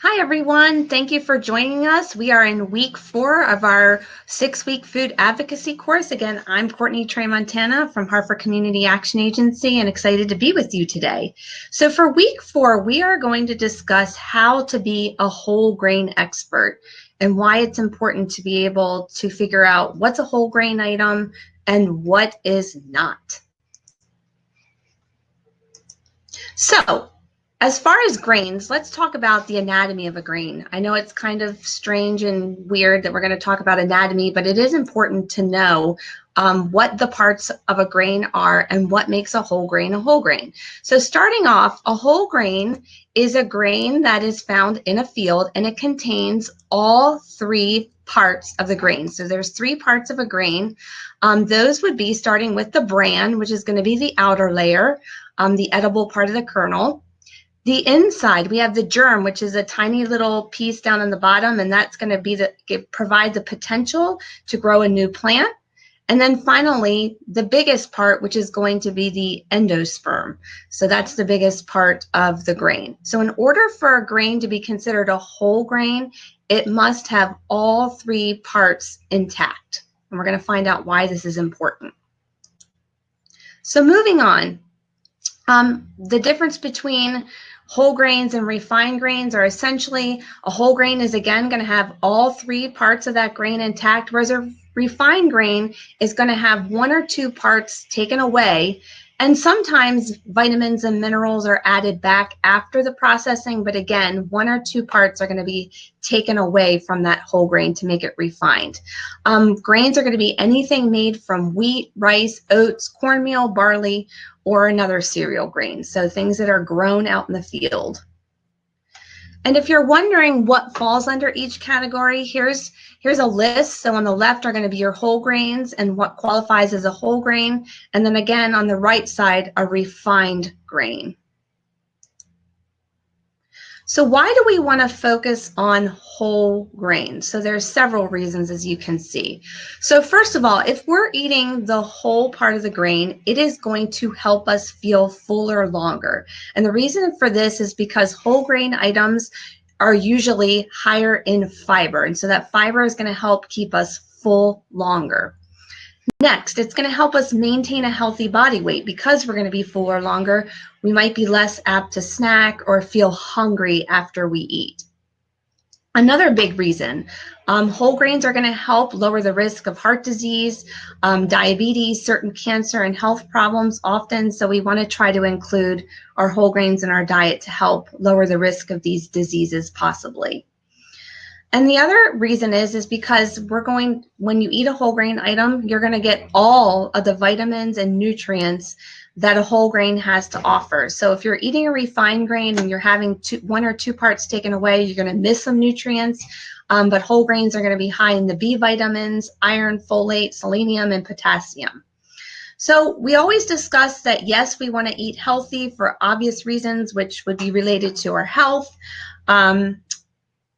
Hi, everyone. Thank you for joining us. We are in week 4 of our 6-week food advocacy course. Again, I'm Courtney Trey-Montana from Hartford Community Action Agency and excited to be with you today. So for week 4, we are going to discuss how to be a whole grain expert and why it's important to be able to figure out what's a whole grain item and what is not. So, as far as grains, let's talk about the anatomy of a grain. I know it's kind of strange and weird that we're going to talk about anatomy, but it is important to know what the parts of a grain are and what makes a whole grain a whole grain. So starting off, a whole grain is a grain that is found in a field and it contains all 3 parts of the grain. So there's 3 parts of a grain. Those would be starting with the bran, which is going to be the outer layer, the edible part of the kernel. The inside, we have the germ, which is a tiny little piece down on the bottom, and that's going to be provide the potential to grow a new plant. And then finally, the biggest part, which is going to be the endosperm. So that's the biggest part of the grain. So in order for a grain to be considered a whole grain, it must have all 3 parts intact. And we're going to find out why this is important. So moving on, the difference between whole grains and refined grains are essentially a whole grain is again going to have all 3 parts of that grain intact, whereas a refined grain is going to have 1 or 2 parts taken away. And sometimes vitamins and minerals are added back after the processing, but again, 1 or 2 parts are going to be taken away from that whole grain to make it refined. Grains are going to be anything made from wheat, rice, oats, cornmeal, barley, or another cereal grain. So things that are grown out in the field. And if you're wondering what falls under each category, here's a list. So on the left are going to be your whole grains and what qualifies as a whole grain. And then again, on the right side, a refined grain. So why do we want to focus on whole grains? So there's several reasons, as you can see. So first of all, if we're eating the whole part of the grain, it is going to help us feel fuller longer. And the reason for this is because whole grain items are usually higher in fiber. And so that fiber is going to help keep us full longer. Next, it's going to help us maintain a healthy body weight. Because we're going to be fuller longer, we might be less apt to snack or feel hungry after we eat. Another big reason, whole grains are going to help lower the risk of heart disease, diabetes, certain cancer and health problems often. So we want to try to include our whole grains in our diet to help lower the risk of these diseases possibly. And the other reason is because when you eat a whole grain item, you're going to get all of the vitamins and nutrients that a whole grain has to offer. So if you're eating a refined grain and you're having 1 or 2 parts taken away, you're going to miss some nutrients. But whole grains are going to be high in the B vitamins, iron, folate, selenium, and potassium. So we always discuss that, yes, we want to eat healthy for obvious reasons, which would be related to our health.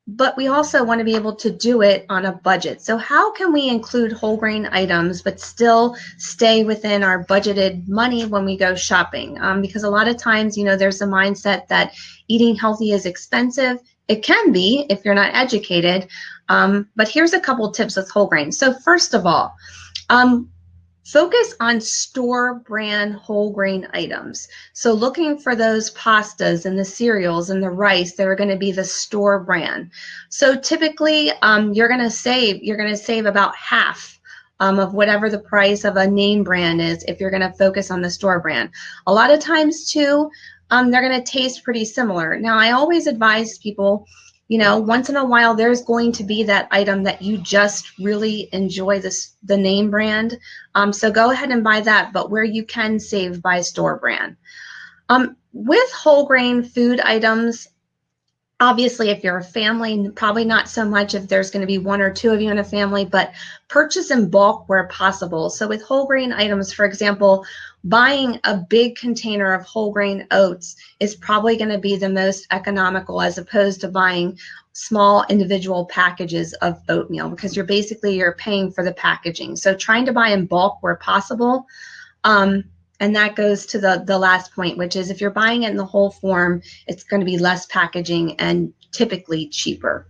But we also want to be able to do it on a budget. So how can we include whole grain items but still stay within our budgeted money when we go shopping? Because a lot of times, there's a mindset that eating healthy is expensive. It can be if you're not educated. But here's a couple tips with whole grain. So first of all, focus on store brand whole grain items. So looking for those pastas and the cereals and the rice that are going to be the store brand. So typically you're going to save about half of whatever the price of a name brand is if you're going to focus on the store brand. A lot of times too, they're going to taste pretty similar. Now I always advise people, once in a while, there's going to be that item that you just really enjoy the name brand. So go ahead and buy that, but where you can save, buy store brand. With whole grain food items, obviously, if you're a family, probably not so much if there's going to be 1 or 2 of you in a family, but purchase in bulk where possible. So with whole grain items, for example, buying a big container of whole grain oats is probably going to be the most economical as opposed to buying small individual packages of oatmeal, because you're paying for the packaging. So trying to buy in bulk where possible. And that goes to the last point, which is if you're buying it in the whole form, it's going to be less packaging and typically cheaper.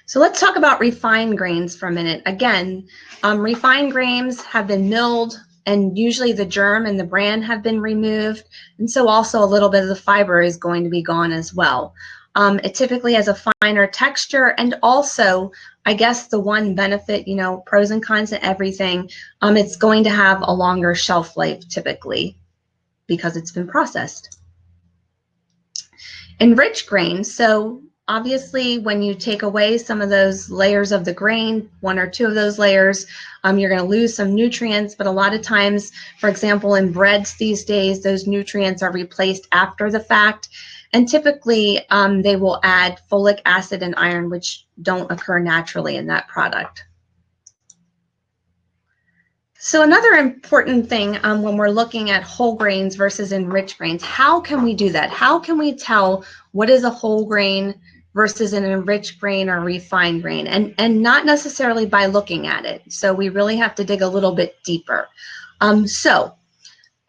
So let's talk about refined grains for a minute. Again, refined grains have been milled, and usually the germ and the bran have been removed. And so also a little bit of the fiber is going to be gone as well. It typically has a finer texture, and also, I guess the one benefit, you know, pros and cons to everything, it's going to have a longer shelf life typically because it's been processed. Enriched grains. So obviously when you take away some of those layers of the grain, one or two of those layers, you're going to lose some nutrients. But a lot of times, for example, in breads these days, those nutrients are replaced after the fact. And typically they will add folic acid and iron, which don't occur naturally in that product. So another important thing when we're looking at whole grains versus enriched grains, how can we do that? How can we tell what is a whole grain versus an enriched grain or refined grain? And not necessarily by looking at it. So we really have to dig a little bit deeper. So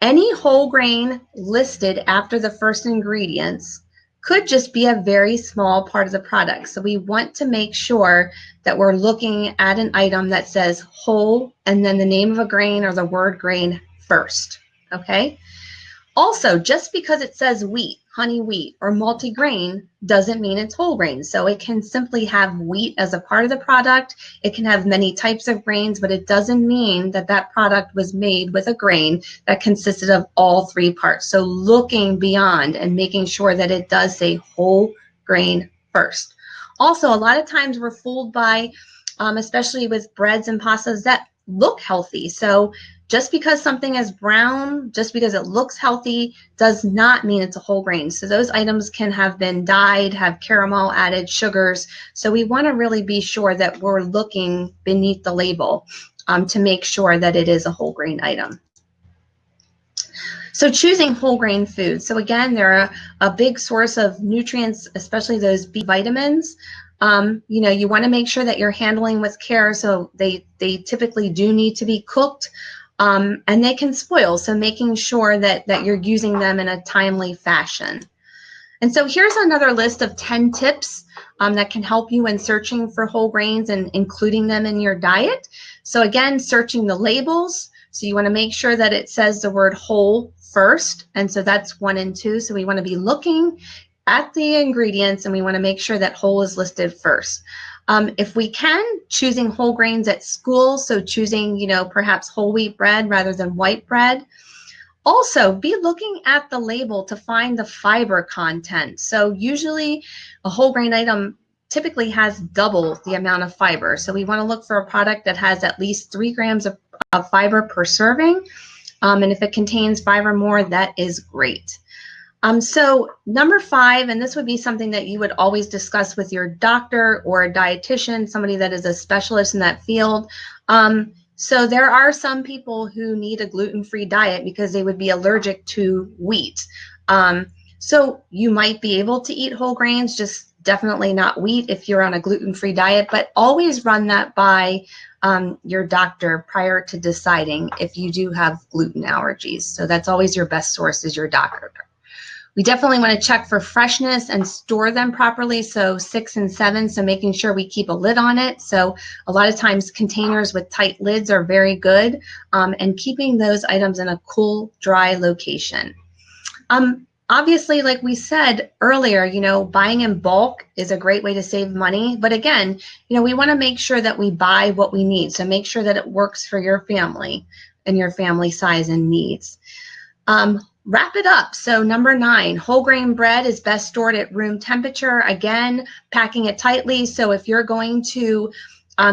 any whole grain listed after the first ingredients could just be a very small part of the product. So we want to make sure that we're looking at an item that says whole and then the name of a grain or the word grain first, okay? Also, just because it says wheat, honey wheat, or multigrain doesn't mean it's whole grain. So it can simply have wheat as a part of the product. It can have many types of grains, but it doesn't mean that that product was made with a grain that consisted of all three parts. So looking beyond and making sure that it does say whole grain first. Also, a lot of times we're fooled by, especially with breads and pastas that look healthy. So just because something is brown, just because it looks healthy, does not mean it's a whole grain. So those items can have been dyed, have caramel added, sugars. So we want to really be sure that we're looking beneath the label to make sure that it is a whole grain item. So choosing whole grain foods. So again, they're a big source of nutrients, especially those B vitamins. You know, you want to make sure that you're handling with care. So they typically do need to be cooked. And they can spoil, so making sure that you're using them in a timely fashion. And so here's another list of 10 tips that can help you when searching for whole grains and including them in your diet. So again, searching the labels. So you want to make sure that it says the word whole first. And so that's 1 and 2. So we want to be looking at the ingredients and we want to make sure that whole is listed first. If we can, choosing whole grains at school, so choosing, you know, perhaps whole wheat bread rather than white bread. Also, be looking at the label to find the fiber content. So usually a whole grain item typically has double the amount of fiber. So we want to look for a product that has at least 3 grams of fiber per serving. And if it contains 5 or more, that is great. So number 5, and this would be something that you would always discuss with your doctor or a dietitian, somebody that is a specialist in that field. So there are some people who need a gluten-free diet because they would be allergic to wheat. So you might be able to eat whole grains, just definitely not wheat if you're on a gluten-free diet, but always run that by your doctor prior to deciding if you do have gluten allergies. So that's always your best source is your doctor. We definitely want to check for freshness and store them properly. So 6 and 7, so making sure we keep a lid on it. So a lot of times containers with tight lids are very good, and keeping those items in a cool, dry location. Obviously, like we said earlier, you know, buying in bulk is a great way to save money. But again, you know, we want to make sure that we buy what we need. So make sure that it works for your family and your family size and needs. Wrap it up. So number 9, whole grain bread is best stored at room temperature. Again, packing it tightly. So if you're going to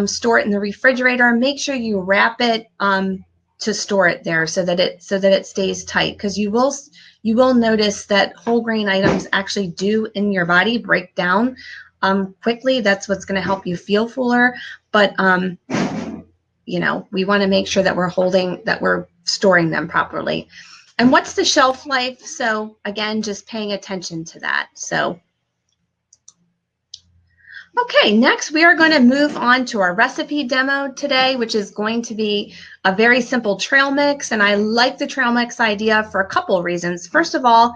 store it in the refrigerator, make sure you wrap it to store it there so that it stays tight, because you will notice that whole grain items actually do in your body break down quickly. That's what's going to help you feel fuller. But you know, we want to make sure that we're storing them properly. And what's the shelf life? So again, just paying attention to that. So Okay, next we are going to move on to our recipe demo today, which is going to be a very simple trail mix. And I like the trail mix idea for a couple of reasons. First of all,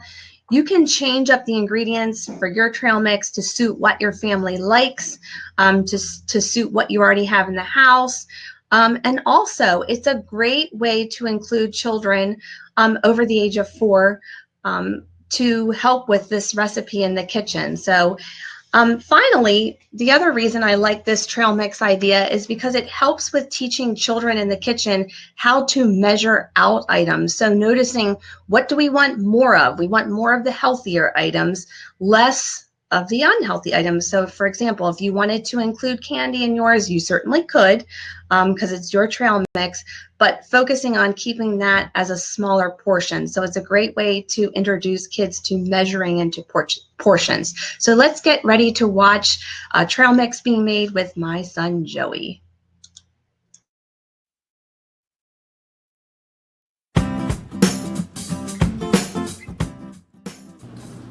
you can change up the ingredients for your trail mix to suit what your family likes, to suit what you already have in the house. And also, it's a great way to include children over the age of 4 to help with this recipe in the kitchen. So finally, the other reason I like this trail mix idea is because it helps with teaching children in the kitchen how to measure out items. So noticing, what do we want more of? We want more of the healthier items, less of the unhealthy items. So for example, if you wanted to include candy in yours, you certainly could, because it's your trail mix, but focusing on keeping that as a smaller portion. So it's a great way to introduce kids to measuring into portions. So let's get ready to watch a trail mix being made with my son, Joey.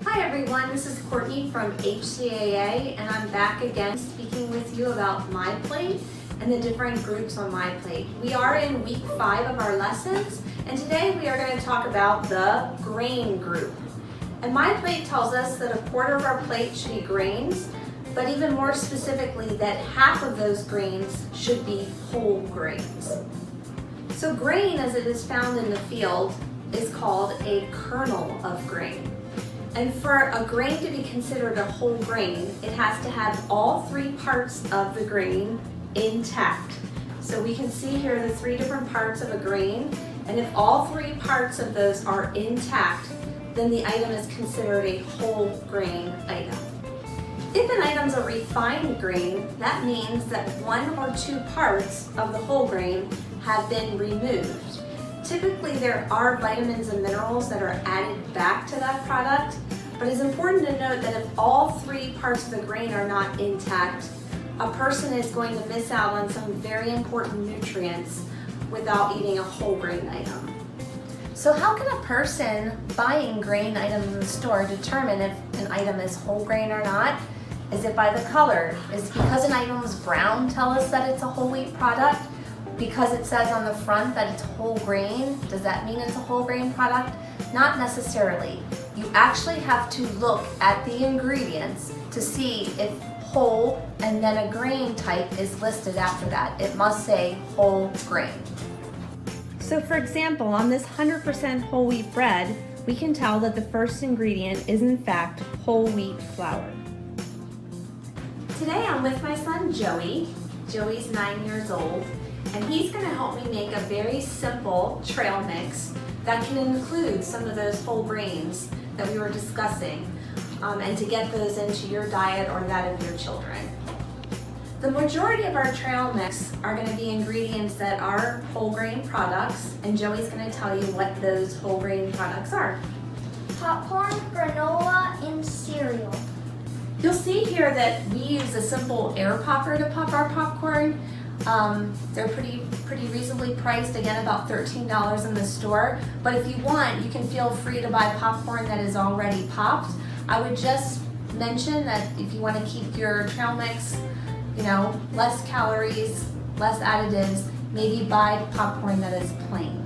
Hi everyone, this is Courtney from HCAA, and I'm back again speaking with you about My Plate and the different groups on My Plate. We are in week 5 of our lessons, and today we are going to talk about the grain group. And My Plate tells us that a quarter of our plate should be grains, but even more specifically that half of those grains should be whole grains. So grain, as it is found in the field, is called a kernel of grain. And for a grain to be considered a whole grain, it has to have all 3 parts of the grain intact. So we can see here the 3 different parts of a grain, and if all 3 parts of those are intact, then the item is considered a whole grain item. If an item is a refined grain, that means that 1 or 2 parts of the whole grain have been removed. Typically, there are vitamins and minerals that are added back to that product, but it's important to note that if all 3 parts of the grain are not intact, a person is going to miss out on some very important nutrients without eating a whole grain item. So how can a person buying grain items in the store determine if an item is whole grain or not? Is it by the color? Is because an item is brown tell us that it's a whole wheat product? Because it says on the front that it's whole grain, does that mean it's a whole grain product? Not necessarily. You actually have to look at the ingredients to see if whole and then a grain type is listed after that. It must say whole grain. So for example, on this 100% whole wheat bread, we can tell that the first ingredient is in fact whole wheat flour. Today I'm with my son Joey. Joey's 9 years old, and he's going to help me make a very simple trail mix that can include some of those whole grains that we were discussing, and to get those into your diet or that of your children. The majority of our trail mix are going to be ingredients that are whole grain products, and Joey's going to tell you what those whole grain products are. Popcorn, granola, and cereal. You'll see here that we use a simple air popper to pop our popcorn. They're pretty reasonably priced, again about $13 in the store, but if you want, you can feel free to buy popcorn that is already popped. I would just mention that if you want to keep your trail mix, less calories, less additives, maybe buy popcorn that is plain.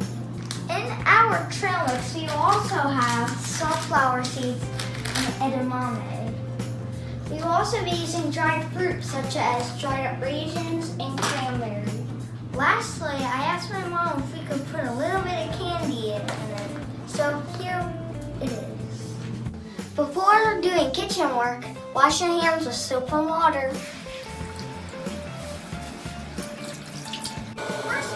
In our trail mix, we also have sunflower seeds and edamame. We will also be using dried fruit such as dried up raisins and cranberry. Lastly, I asked my mom if we could put a little bit of candy in it. So here it is. Before doing kitchen work, wash your hands with soap and water. First,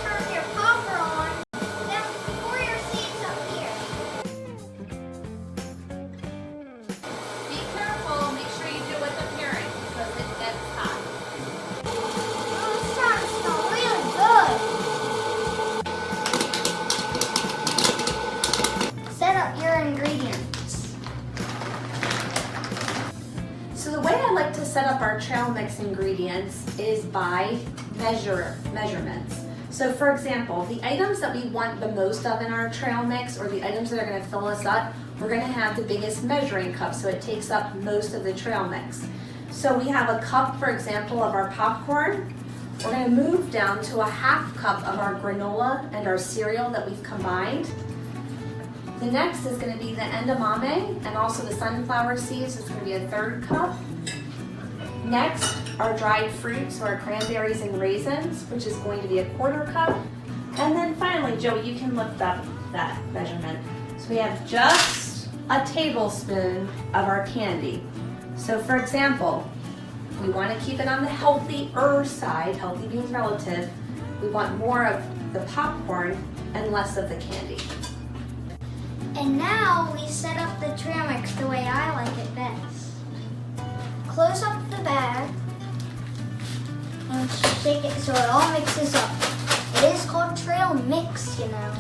turn your popper on, then pour your seeds up here. Be careful, make sure you do it with appearance because it gets hot. Oh, it's starting to smell really good. Set up your ingredients. So the way I like to set up our trail mix ingredients is by measurements. So for example, the items that we want the most of in our trail mix, or the items that are going to fill us up, we're going to have the biggest measuring cup, so it takes up most of the trail mix. So we have a cup, for example, of our popcorn. We're going to move down to a half cup of our granola and our cereal that we've combined. The next is going to be the edamame and also the sunflower seeds. It's going to be a third cup. Next, our dried fruits, so our cranberries and raisins, which is going to be a quarter cup. And then finally, Joey, you can lift up that measurement. So we have just a tablespoon of our candy. So for example, we want to keep it on the healthier side, healthy being relative. We want more of the popcorn and less of the candy. And now we set up the trail mix the way I like it best. Close up the bag and shake it so it all mixes up. It is called trail mix, you know.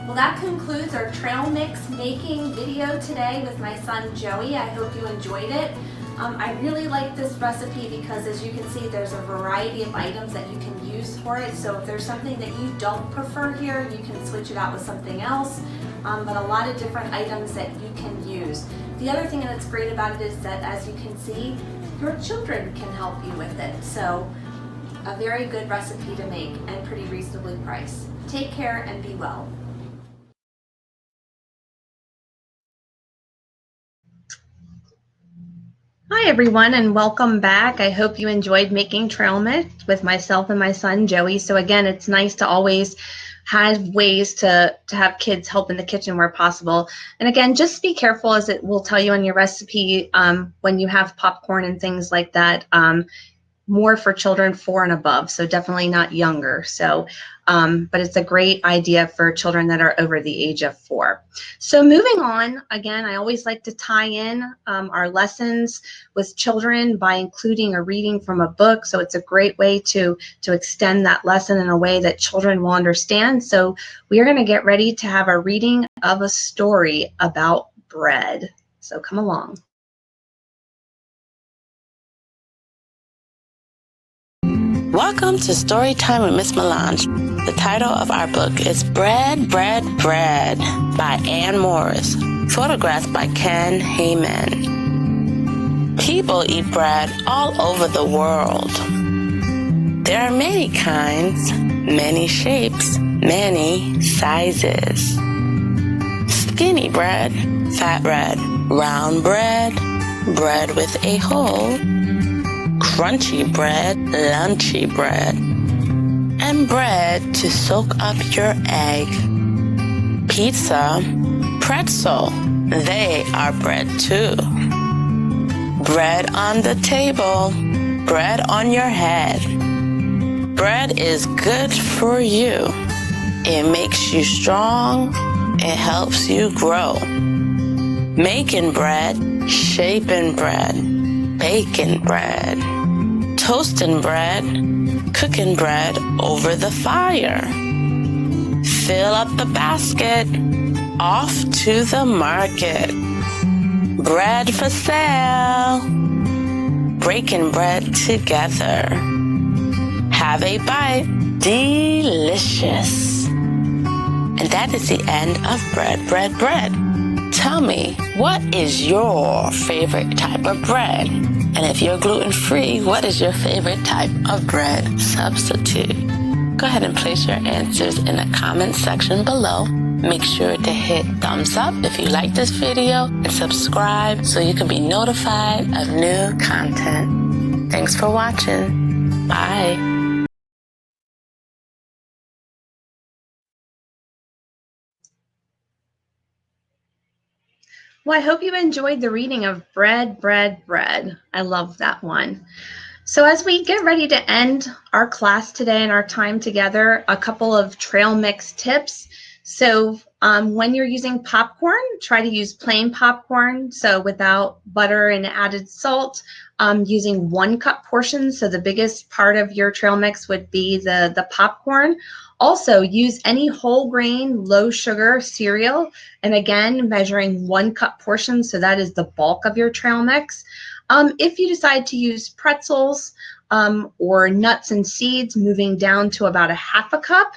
Well, that concludes our trail mix making video today with my son Joey. I hope you enjoyed it. I really like this recipe because, as you can see, there's a variety of items that you can use for it. So if there's something that you don't prefer here, you can switch it out with something else. But a lot of different items that you can use. The other thing that's great about it is that, as you can see, your children can help you with it. So a very good recipe to make and pretty reasonably priced. Take care and be well. Hi everyone, and welcome back. I hope you enjoyed making trail mix with myself and my son Joey. So again, it's nice to always have ways to have kids help in the kitchen where possible. And again, just be careful, as it will tell you on your recipe, when you have popcorn and things like that, more for children 4 and above, so definitely not younger. So, but it's a great idea for children that are over the age of 4. So moving on, again, I always like to tie in our lessons with children by including a reading from a book. So it's a great way to extend that lesson in a way that children will understand. So we are going to get ready to have a reading of a story about bread. So come along. Welcome to Storytime with Miss Melange. The title of our book is Bread, Bread, Bread by Ann Morris. Photographs by Ken Heyman. People eat bread all over the world. There are many kinds, many shapes, many sizes. Skinny bread, fat bread, round bread, bread with a hole, crunchy bread, lunchy bread, and bread to soak up your egg. Pizza, pretzel, they are bread too. Bread on the table, bread on your head. Bread is good for you. It makes you strong, it helps you grow. Making bread, shaping bread, baking bread, toasting bread, cooking bread over the fire. Fill up the basket, off to the market. Bread for sale, breaking bread together. Have a bite, delicious. And that is the end of Bread, Bread, Bread. Tell me, what is your favorite type of bread? And if you're gluten-free, what is your favorite type of bread substitute? Go ahead and place your answers in the comment section below. Make sure to hit thumbs up if you like this video and subscribe so you can be notified of new content. Thanks for watching. Bye. Well, I hope you enjoyed the reading of Bread, Bread, Bread. I love that one. So as we get ready to end our class today and our time together, a couple of trail mix tips. So when you're using popcorn, try to use plain popcorn, so without butter and added salt, using 1 cup portions. So the biggest part of your trail mix would be the popcorn. Also, use any whole grain, low sugar cereal, and again, measuring 1 cup portion, so that is the bulk of your trail mix. If you decide to use pretzels, or nuts and seeds, moving down to about 1/2 cup.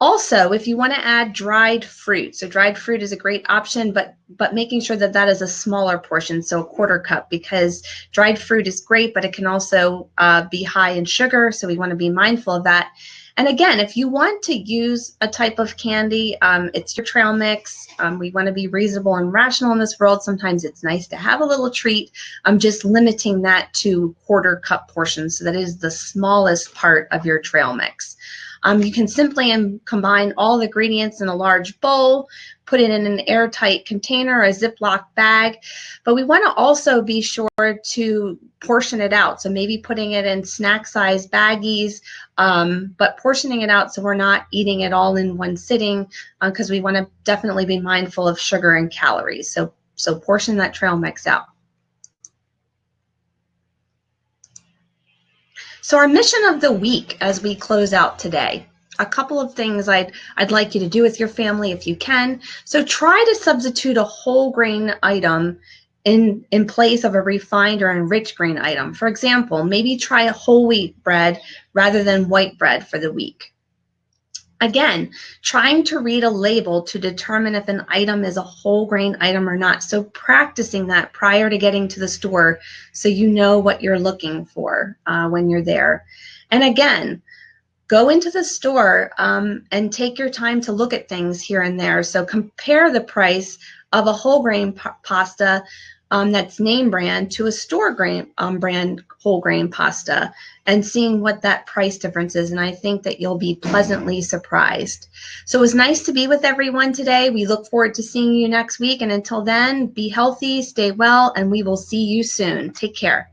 Also, if you want to add dried fruit, so dried fruit is a great option, but making sure that that is a smaller portion, so a quarter cup, because dried fruit is great, but it can also be high in sugar, so we want to be mindful of that. And again, if you want to use a type of candy, it's your trail mix. We want to be reasonable and rational in this world. Sometimes it's nice to have a little treat. I'm just limiting that to quarter cup portions, so that is the smallest part of your trail mix. You can simply combine all the ingredients in a large bowl, put it in an airtight container, a Ziploc bag, but we want to also be sure to portion it out. So maybe putting it in snack-sized baggies, but portioning it out so we're not eating it all in one sitting, because we want to definitely be mindful of sugar and calories. So portion that trail mix out. So our mission of the week as we close out today, a couple of things I'd like you to do with your family if you can. So try to substitute a whole grain item in place of a refined or enriched grain item. For example, maybe try a whole wheat bread rather than white bread for the week. Again, trying to read a label to determine if an item is a whole grain item or not. So practicing that prior to getting to the store so you know what you're looking for when you're there. And again, go into the store and take your time to look at things here and there. So compare the price of a whole grain pasta that's name brand to a store brand whole grain pasta, and seeing what that price difference is. And I think that you'll be pleasantly surprised. So it was nice to be with everyone today. We look forward to seeing you next week. And until then, be healthy, stay well, and we will see you soon. Take care.